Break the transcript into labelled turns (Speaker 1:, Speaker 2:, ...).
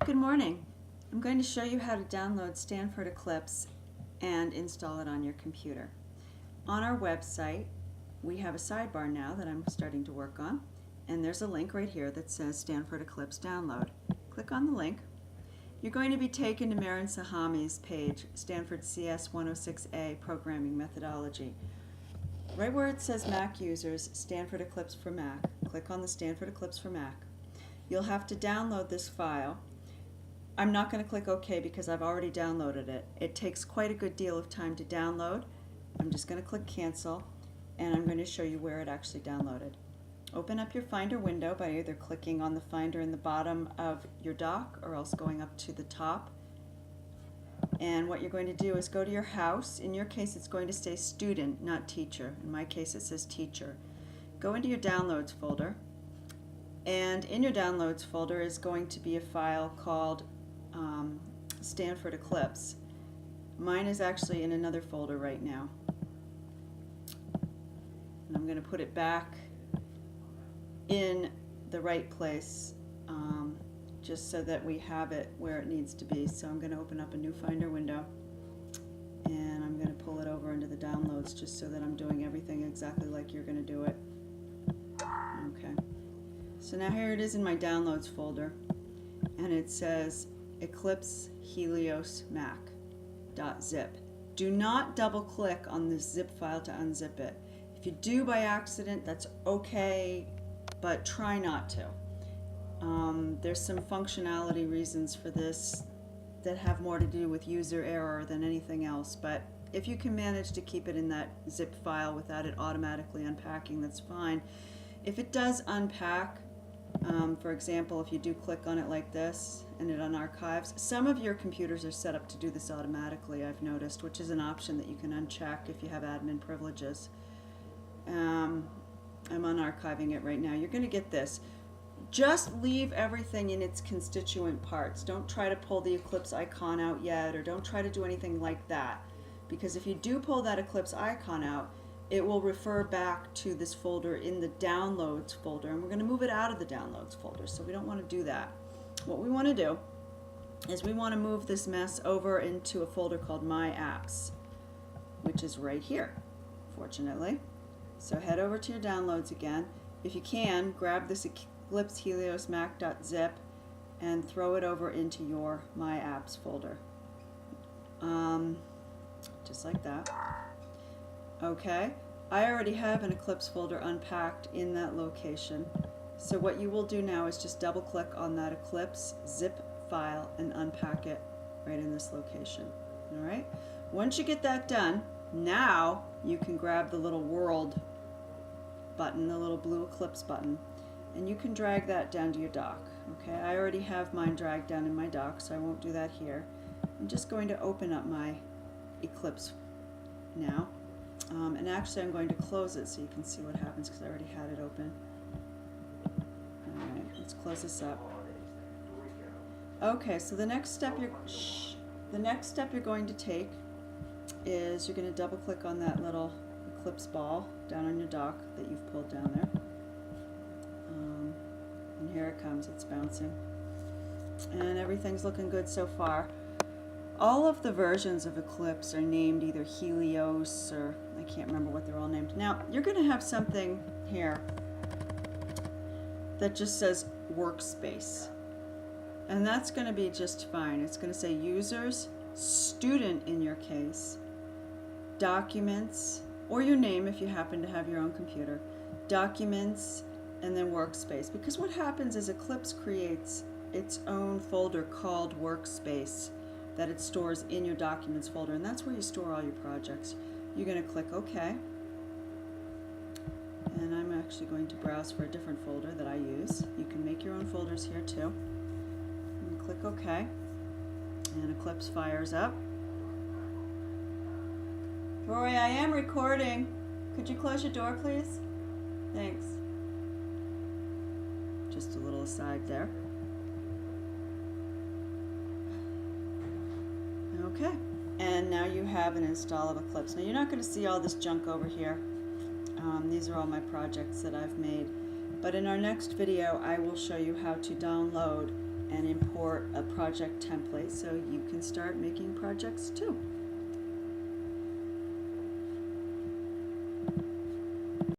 Speaker 1: Good morning. I'm going to show you how to download Stanford Eclipse and install it on your computer. On our website, we have a sidebar now that I'm starting to work on, and there's a link right here that says Stanford Eclipse Download. Click on the link. You're going to be taken to Marin Sahami's page, Stanford CS 106A Programming Methodology. Right where it says Mac Users, Stanford Eclipse for Mac, click on the Stanford Eclipse for Mac. You'll have to download this file. I'm not going to click OK because I've already downloaded it. It takes quite a good deal of time to download. I'm just going to click Cancel, and I'm going to show you where it actually downloaded. Open up your Finder window by either clicking on the Finder in the bottom of your dock or else going up to the top. And what you're going to do is go to your house. In your case, it's going to say Student, not Teacher. In my case, it says Teacher. Go into your Downloads folder, and in your Downloads folder is going to be a file called Stanford Eclipse. Mine is actually in another folder right now. And I'm going to put it back in the right place just so that we have it where it needs to be. So I'm going to open up a new Finder window, and I'm going to pull it over into the downloads just so that I'm doing everything exactly like you're going to do it. Okay. So now here it is in my downloads folder, and it says Eclipse Helios Mac.zip. Do not double click on this zip file to unzip it. If you do by accident, that's okay, but try not to. There's some functionality reasons for this that have more to do with user error than anything else, but if you can manage to keep it in that zip file without it automatically unpacking, that's fine. If it does unpack, for example, if you do click on it like this and it unarchives, some of your computers are set up to do this automatically, I've noticed, which is an option that you can uncheck if you have admin privileges. I'm unarchiving it right now. You're going to get this. Just leave everything in its constituent parts. Don't try to pull the Eclipse icon out yet, or don't try to do anything like that, because if you do pull that Eclipse icon out, it will refer back to this folder in the Downloads folder, and we're going to move it out of the Downloads folder, so we don't want to do that. What we want to do is we want to move this mess over into a folder called My Apps, which is right here, fortunately. So head over to your Downloads again. If you can, grab this Eclipse Helios Mac.zip and throw it over into your My Apps folder. Just like that. Okay, I already have an Eclipse folder unpacked in that location. So what you will do now is just double click on that Eclipse zip file and unpack it right in this location. All right, once you get that done, now you can grab the little world button, the little blue Eclipse button, and you can drag that down to your dock. Okay, I already have mine dragged down in my dock, so I won't do that here. I'm just going to open up my Eclipse now. And actually I'm going to close it so you can see what happens because I already had it open. Alright, let's close this up. Okay, so the next step you're going to take is you're going to double click on that little Eclipse ball down on your dock that you've pulled down there. And here it comes, it's bouncing. And everything's looking good so far. All of the versions of Eclipse are named either Helios or I can't remember what they're all named. Now, you're going to have something here that just says Workspace. And that's going to be just fine. It's going to say Users, Student in your case, Documents, or your name if you happen to have your own computer, Documents, and then Workspace. Because what happens is Eclipse creates its own folder called Workspace that it stores in your Documents folder, and that's where you store all your projects. You're going to click OK, and I'm actually going to browse for a different folder that I use. You can make your own folders here too. And click OK, and Eclipse fires up. Rory, I am recording. Could you close your door, please? Thanks. Just a little aside there. Okay, and now you have an install of Eclipse. Now you're not going to see all this junk over here. These are all my projects that I've made. But in our next video, I will show you how to download and import a project template so you can start making projects too.